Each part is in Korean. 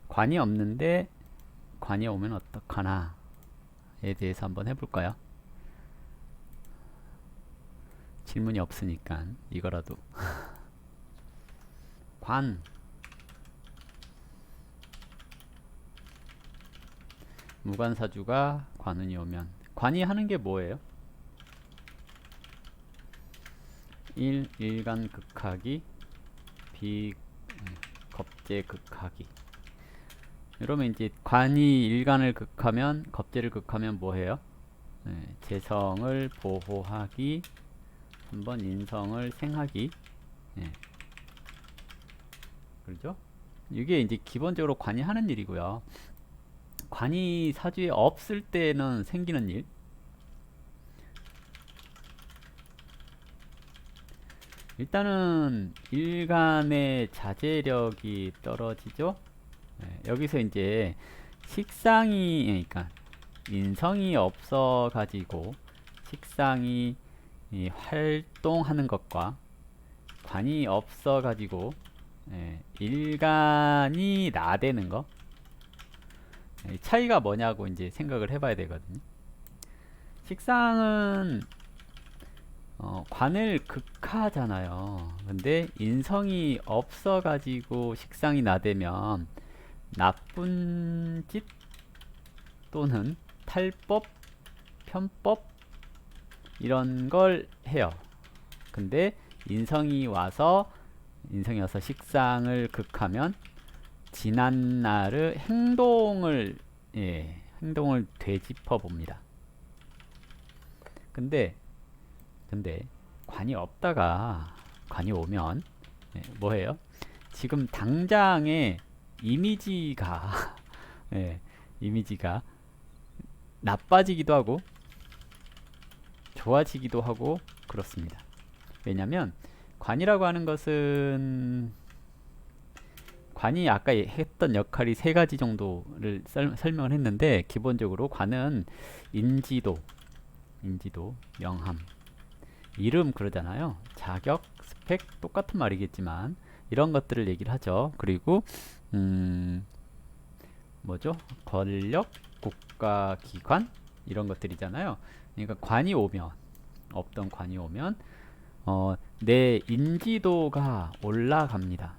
관이 없는데 관이 오면 어떡하나에 대해서 한번 해볼까요? 질문이 없으니까 이거라도. 관, 무관사주가 관운이 오면 관이 하는 게 뭐예요? 1. 일간 극하기, 겁재 극하기. 이러면 이제 관이 일간을 극하면, 겁재를 극하면 뭐해요? 재성을 보호하기, 한번 인성을 생하기. 그렇죠? 이게 이제 기본적으로 관이 하는 일이고요. 관이 사주에 없을 때는 생기는 일. 일단은 일간의 자제력이 떨어지죠. 여기서 이제 식상이, 그러니까 인성이 없어 가지고 식상이 활동하는 것과 관이 없어 가지고 일간이 나대는 거, 차이가 뭐냐고 이제 생각을 해봐야 되거든요. 식상은 관을 극하잖아요. 근데 인성이 없어 가지고 식상이 나대면 나쁜 짓 또는 탈법, 편법 이런 걸 해요. 근데 인성이 와서 식상을 극하면 지난날의 행동을 되짚어 봅니다. 근데 관이 없다가 관이 오면 뭐해요? 지금 당장의 이미지가 이미지가 나빠지기도 하고 좋아지기도 하고 그렇습니다. 왜냐면 관이라고 하는 것은 관이 아까 했던 역할이 세 가지 정도를 설명을 했는데, 기본적으로 관은 인지도, 명함, 이름 그러잖아요. 자격, 스펙 똑같은 말이겠지만 이런 것들을 얘기를 하죠. 그리고 뭐죠? 권력, 국가기관 이런 것들이잖아요. 그러니까 관이 오면, 없던 관이 오면 내 인지도가 올라갑니다.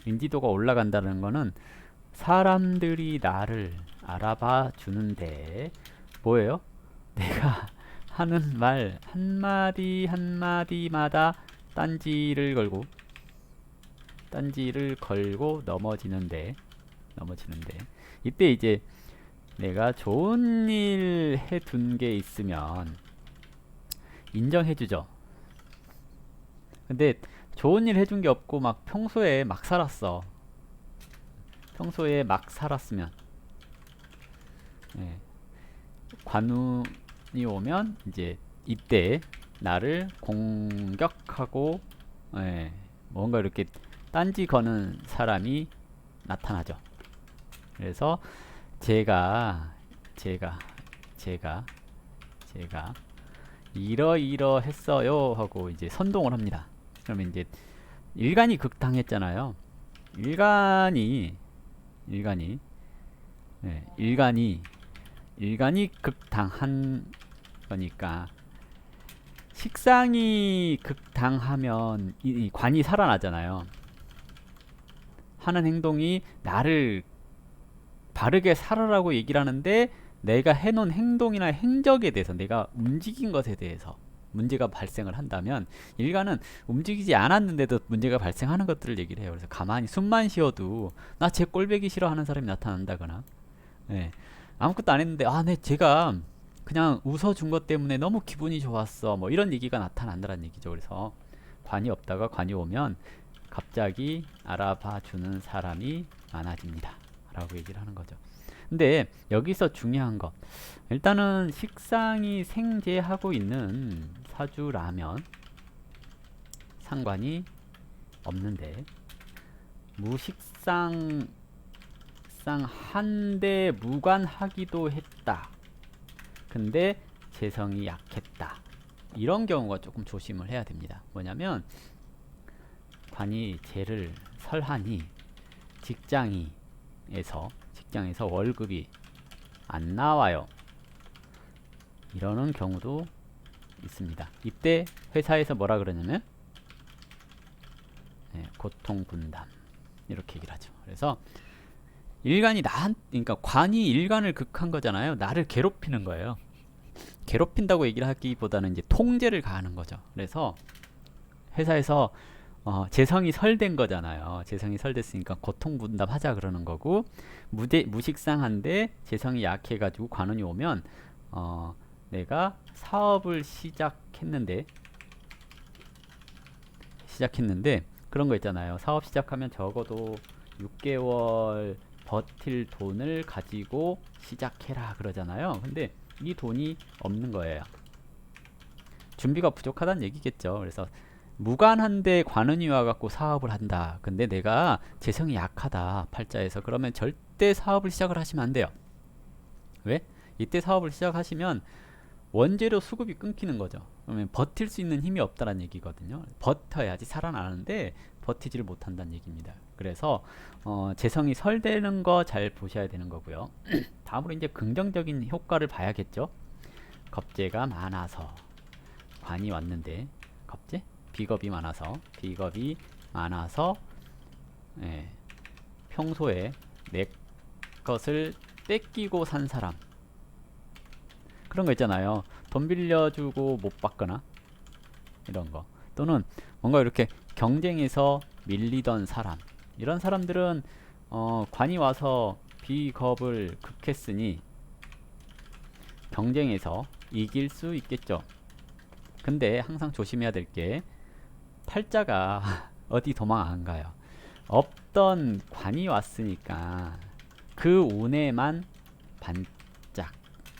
인지도가 올라간다는 거는 사람들이 나를 알아봐 주는데 뭐예요? 내가 하는 말 한마디 한마디마다 딴지를 걸고 넘어지는데 이때 이제 내가 좋은 일 해둔 게 있으면 인정해주죠. 근데 좋은 일 해준 게 없고 막 평소에 막 살았어. 평소에 막 살았으면 관운이 오면 이제 이때 나를 공격하고 뭔가 이렇게 딴지 거는 사람이 나타나죠. 그래서 제가 이러이러했어요 하고 이제 선동을 합니다. 그러면 이제 일간이 극당했잖아요. 일간이 극당한 거니까 식상이 극당하면 이 관이 살아나잖아요. 하는 행동이 나를 바르게 살아라고 얘기를 하는데, 내가 해놓은 행동이나 행적에 대해서, 내가 움직인 것에 대해서 문제가 발생을 한다면, 일간은 움직이지 않았는데도 문제가 발생하는 것들을 얘기를 해요. 그래서 가만히 숨만 쉬어도 나 제 꼴배기 싫어하는 사람이 나타난다거나, 아무것도 안 했는데 제가 그냥 웃어준 것 때문에 너무 기분이 좋았어, 뭐 이런 얘기가 나타난다는 얘기죠. 그래서 관이 없다가 관이 오면 갑자기 알아봐 주는 사람이 많아집니다 라고 얘기를 하는 거죠. 근데 여기서 중요한 거, 일단은 식상이 생재하고 있는 사주라면 상관이 없는데, 무식상 한데 무관하기도 했다. 근데 재성이 약했다. 이런 경우가 조금 조심을 해야 됩니다. 뭐냐면 관이 재를 설하니 직장이 직장에서 월급이 안 나와요. 이러는 경우도 있습니다. 이때 회사에서 뭐라 그러냐면 고통 분담 이렇게 얘기를 하죠. 그래서 일간이 그러니까 관이 일간을 극한 거잖아요. 나를 괴롭히는 거예요. 괴롭힌다고 얘기를 하기보다는 이제 통제를 가하는 거죠. 그래서 회사에서 재성이 설된 거잖아요. 재성이 설됐으니까 고통 분담하자 그러는 거고, 무식상한데 재성이 약해가지고 관운이 오면 내가 사업을 시작했는데 그런 거 있잖아요. 사업 시작하면 적어도 6개월 버틸 돈을 가지고 시작해라 그러잖아요. 근데 이 돈이 없는 거예요. 준비가 부족하다는 얘기겠죠. 그래서 무관한데 관운이 와갖고 사업을 한다. 근데 내가 재성이 약하다. 팔자에서. 그러면 절대 사업을 시작을 하시면 안 돼요. 왜? 이때 사업을 시작하시면 원재료 수급이 끊기는 거죠. 그러면 버틸 수 있는 힘이 없다는 얘기거든요. 버텨야지 살아나는데 버티지를 못한다는 얘기입니다. 그래서 재성이 설되는 거 잘 보셔야 되는 거고요. 다음으로 이제 긍정적인 효과를 봐야겠죠. 겁재가 많아서 관이 왔는데 겁재? 비겁이 많아서 예, 평소에 내 것을 뺏기고 산 사람, 그런 거 있잖아요. 돈 빌려주고 못 받거나 이런 거, 또는 뭔가 이렇게 경쟁에서 밀리던 사람, 이런 사람들은 관이 와서 비겁을 극했으니 경쟁에서 이길 수 있겠죠. 근데 항상 조심해야 될 게 팔자가 어디 도망 안 가요. 없던 관이 왔으니까 그 운에만 반짝.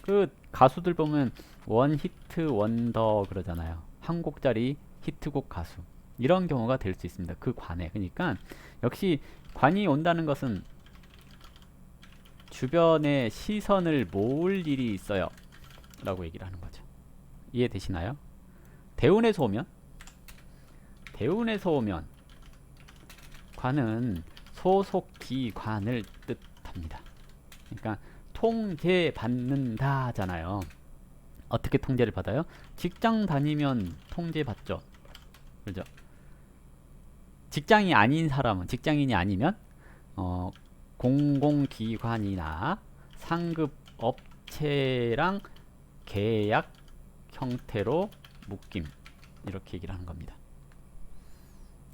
그 가수들 보면 원 히트 원더 그러잖아요. 한 곡짜리 히트곡 가수, 이런 경우가 될 수 있습니다. 그 관에. 그러니까 역시 관이 온다는 것은 주변의 시선을 모을 일이 있어요 라고 얘기를 하는 거죠. 이해되시나요? 대운에서 오면 관은 소속기관을 뜻합니다. 그러니까 통제받는다잖아요. 어떻게 통제를 받아요? 직장 다니면 통제받죠. 그죠? 직장인이 아니면 공공기관이나 상급 업체랑 계약 형태로 묶임, 이렇게 얘기를 하는 겁니다.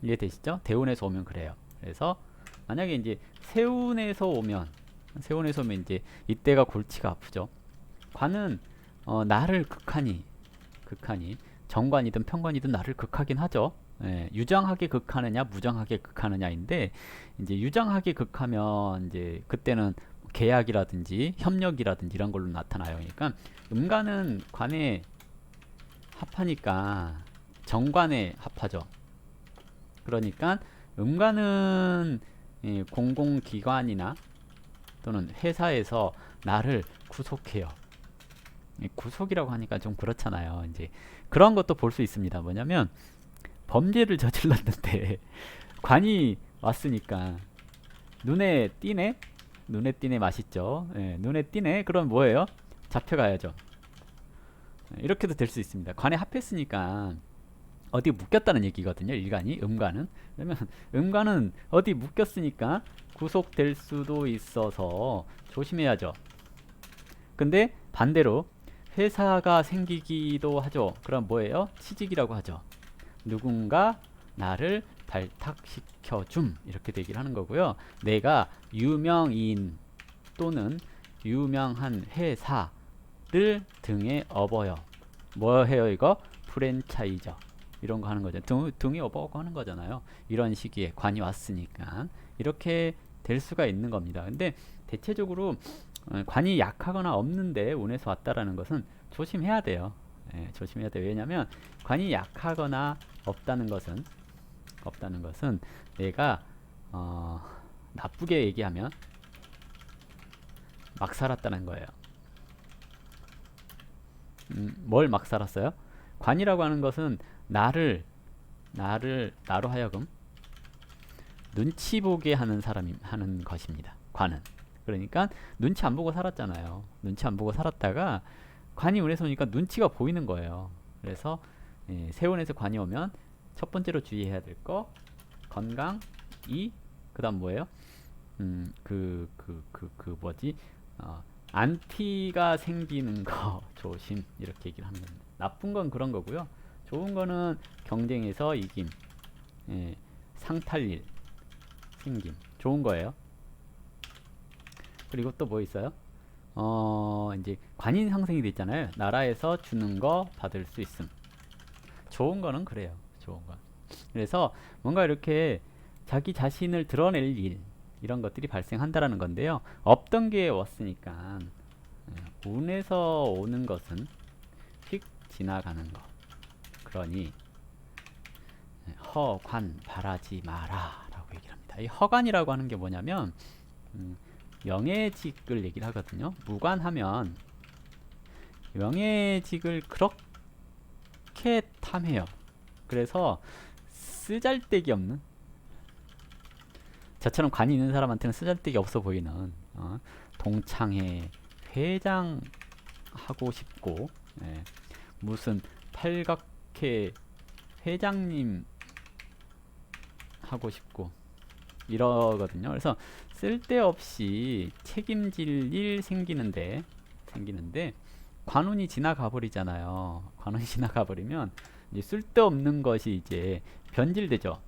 이해되시죠? 대운에서 오면 그래요. 그래서 만약에 이제 세운에서 오면 이제 이때가 골치가 아프죠. 관은 나를 극하니 정관이든 편관이든 나를 극하긴 하죠. 예, 유정하게 극하느냐 무정하게 극하느냐인데, 이제 유정하게 극하면 이제 그때는 계약이라든지 협력이라든지 이런 걸로 나타나요. 그러니까 음간은 관에 합하니까 정관에 합하죠. 그러니까 음간은 공공기관이나 또는 회사에서 나를 구속해요. 구속이라고 하니까 좀 그렇잖아요. 이제 그런 것도 볼 수 있습니다. 뭐냐면 범죄를 저질렀는데 관이 왔으니까 눈에 띄네 맛있죠. 예, 눈에 띄네. 그럼 뭐예요? 잡혀가야죠. 이렇게도 될 수 있습니다. 관에 합했으니까 어디 묶였다는 얘기거든요. 일간이, 음간은. 그러면 음간은 어디 묶였으니까 구속될 수도 있어서 조심해야죠. 근데 반대로 회사가 생기기도 하죠. 그럼 뭐예요? 취직이라고 하죠. 누군가 나를 발탁시켜줌, 이렇게 얘기를 하는 거고요. 내가 유명인 또는 유명한 회사를 등에 업어요. 뭐 해요 이거? 프랜차이저, 이런 거 하는 거죠. 등에 업어고 하는 거잖아요. 이런 시기에 관이 왔으니까 이렇게 될 수가 있는 겁니다. 근데 대체적으로 관이 약하거나 없는데 운에서 왔다라는 것은 조심해야 돼요. 예, 조심해야 돼요. 왜냐하면 관이 약하거나 없다는 것은 내가 나쁘게 얘기하면 막 살았다는 거예요. 뭘 막 살았어요? 관이라고 하는 것은 나로 하여금 눈치 보게 하는 사람이 하는 것입니다. 관은. 그러니까 눈치 안 보고 살았잖아요. 눈치 안 보고 살았다가 관이 운에서 오니까 눈치가 보이는 거예요. 그래서 세운에서 관이 오면 첫 번째로 주의해야 될 거 건강, 그다음 뭐예요? 뭐지? 안티가 생기는 거 조심 이렇게 얘기를 하는 겁니다. 나쁜 건 그런 거고요. 좋은 거는 경쟁에서 이김, 상탈일 생김, 좋은 거예요. 그리고 또 뭐 있어요? 이제 관인 상승이 돼 있잖아요. 나라에서 주는 거 받을 수 있음. 좋은 거는 그래요. 좋은 건. 그래서 뭔가 이렇게 자기 자신을 드러낼 일 이런 것들이 발생한다라는 건데요. 없던 게 왔으니까 운에서 오는 것은 휙 지나가는 거. 그러니 허관 바라지 마라 라고 얘기를 합니다. 이 허관이라고 하는 게 뭐냐면 명예직을 얘기를 하거든요. 무관하면 명예직을 그렇게 탐해요. 그래서 쓰잘데기 없는, 저처럼 관이 있는 사람한테는 쓰잘데기 없어 보이는 동창회 회장 하고 싶고, 무슨 팔각회 회장님 하고 싶고 이러거든요. 그래서 쓸데없이 책임질 일 생기는데 관운이 지나가 버리잖아요. 관운이 지나가 버리면 이제 쓸데없는 것이 이제 변질되죠.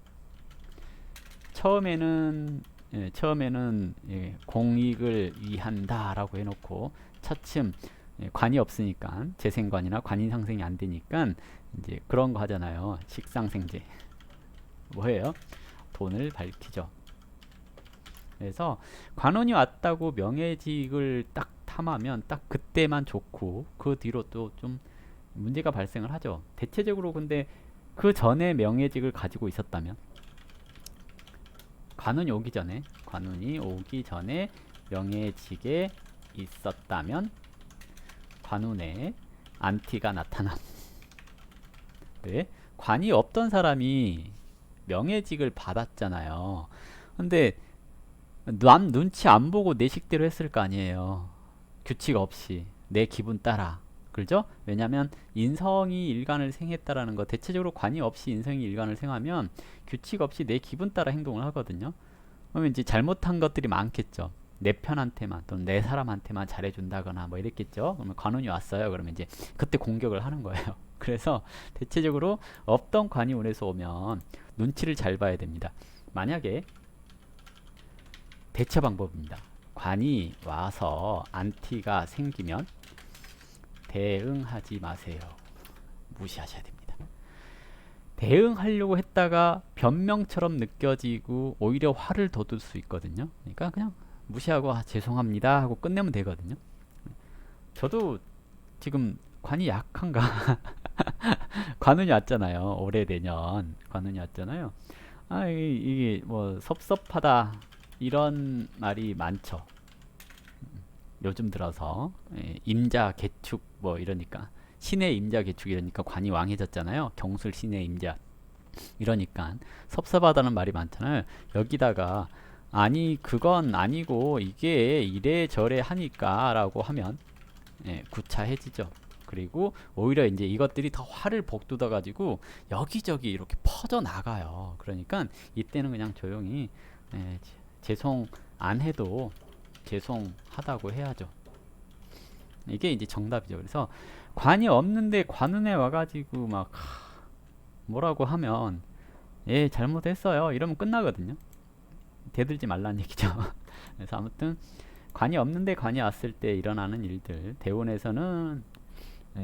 처음에는 공익을 위한다라고 해놓고 차츰 관이 없으니까 재생관이나 관인 상생이 안 되니까 이제 그런 거 하잖아요. 식상생제. 뭐예요? 돈을 밝히죠. 그래서 관운이 왔다고 명예직을 딱 탐하면 딱 그때만 좋고 그 뒤로 또 좀 문제가 발생을 하죠. 대체적으로 근데 그 전에 명예직을 가지고 있었다면, 관운이 오기 전에 명예직에 있었다면 관운에 안티가 나타남. 네? 관이 없던 사람이 명예직을 받았잖아요. 근데 남 눈치 안 보고 내 식대로 했을 거 아니에요. 규칙 없이 내 기분 따라. 그죠? 왜냐면 인성이 일간을 생했다라는 거, 대체적으로 관이 없이 인성이 일간을 생하면 규칙 없이 내 기분 따라 행동을 하거든요. 그러면 이제 잘못한 것들이 많겠죠. 내 편한테만 또는 내 사람한테만 잘해준다거나 뭐 이랬겠죠. 그러면 관운이 왔어요. 그러면 이제 그때 공격을 하는 거예요. 그래서 대체적으로 없던 관이 운에서 오면 눈치를 잘 봐야 됩니다. 만약에 대처 방법입니다. 관이 와서 안티가 생기면 대응하지 마세요. 무시하셔야 됩니다. 대응하려고 했다가 변명처럼 느껴지고 오히려 화를 돋을 수 있거든요. 그러니까 그냥 무시하고 죄송합니다 하고 끝내면 되거든요. 저도 지금 관이 약한가 관운이 왔잖아요. 올해 내년 관운이 왔잖아요. 이게 뭐 섭섭하다 이런 말이 많죠. 요즘 들어서 임자 개축 뭐 이러니까, 신의 임자 개축 이러니까 관이 왕해졌잖아요. 경술 신의 임자 이러니까 섭섭하다는 말이 많잖아요. 여기다가 아니 그건 아니고 이게 이래저래 하니까 라고 하면 구차해지죠. 그리고 오히려 이제 이것들이 더 화를 복돋아 가지고 여기저기 이렇게 퍼져 나가요. 그러니까 이때는 그냥 조용히 죄송 안 해도 죄송하다고 해야죠. 이게 이제 정답이죠. 그래서 관이 없는데 관운에 와가지고 막 뭐라고 하면 잘못했어요 이러면 끝나거든요. 대들지 말라는 얘기죠. 그래서 아무튼 관이 없는데 관이 왔을 때 일어나는 일들, 대운에서는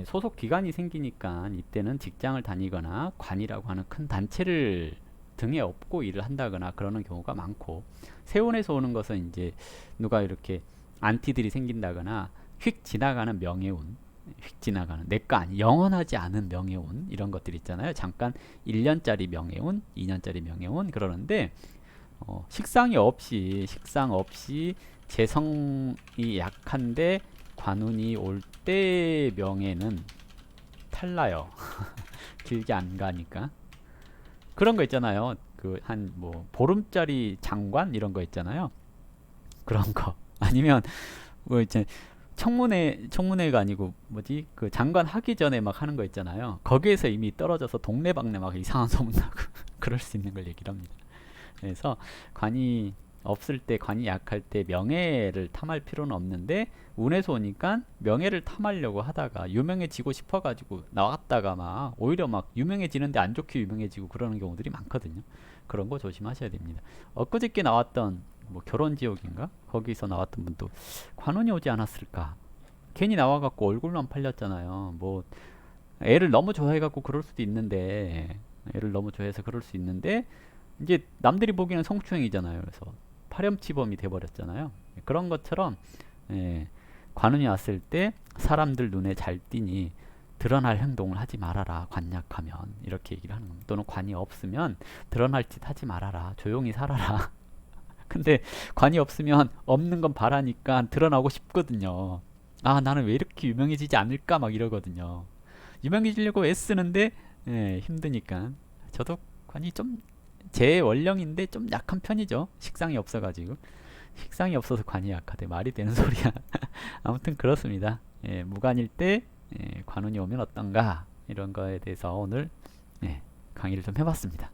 소속 기관이 생기니까 이때는 직장을 다니거나 관이라고 하는 큰 단체를 등에 업고 일을 한다거나 그러는 경우가 많고, 세운에서 오는 것은 이제 누가 이렇게 안티들이 생긴다거나 휙 지나가는 명예운, 휙 지나가는 내가 아니 영원하지 않은 명예운 이런 것들 있잖아요. 잠깐 1년짜리 명예운, 2년짜리 명예운 그러는데 식상 없이 재성이 약한데 관운이 올 때 명예는 탈나요. 길게 안 가니까. 그런 거 있잖아요. 그 한 뭐 보름짜리 장관 이런 거 있잖아요. 그런 거 아니면 뭐 이제 청문회가 아니고 뭐지 그 장관 하기 전에 막 하는 거 있잖아요. 거기에서 이미 떨어져서 동네방네 막 이상한 소문 나고 그럴 수 있는 걸 얘기를 합니다. 그래서 관이 없을 때, 관이 약할 때 명예를 탐할 필요는 없는데 운에서 오니까 명예를 탐하려고 하다가 유명해지고 싶어가지고 나왔다가 막 오히려 막 유명해지는데 안 좋게 유명해지고 그러는 경우들이 많거든요. 그런 거 조심하셔야 됩니다. 엊그저께 나왔던 뭐 결혼지옥인가? 거기서 나왔던 분도 관운이 오지 않았을까? 괜히 나와갖고 얼굴만 팔렸잖아요. 뭐 애를 너무 좋아해갖고 그럴 수도 있는데 애를 너무 좋아해서 그럴 수 있는데 이제 남들이 보기에는 성추행이잖아요. 그래서 파렴치범이 돼버렸잖아요. 그런 것처럼 예, 관운이 왔을 때 사람들 눈에 잘 띄니 드러날 행동을 하지 말아라. 관약하면 이렇게 얘기를 하는 겁니다. 또는 관이 없으면 드러날 짓 하지 말아라. 조용히 살아라. 근데 관이 없으면 없는 건 바라니까 드러나고 싶거든요. 아 나는 왜 이렇게 유명해지지 않을까 막 이러거든요. 유명해지려고 애쓰는데 예, 힘드니까. 저도 관이 좀 제 원령인데 좀 약한 편이죠. 식상이 없어가지고. 식상이 없어서 관이 약하대. 말이 되는 소리야. 아무튼 그렇습니다. 예, 무관일 때 예, 관운이 오면 어떤가 이런 거에 대해서 오늘 예, 강의를 좀 해봤습니다.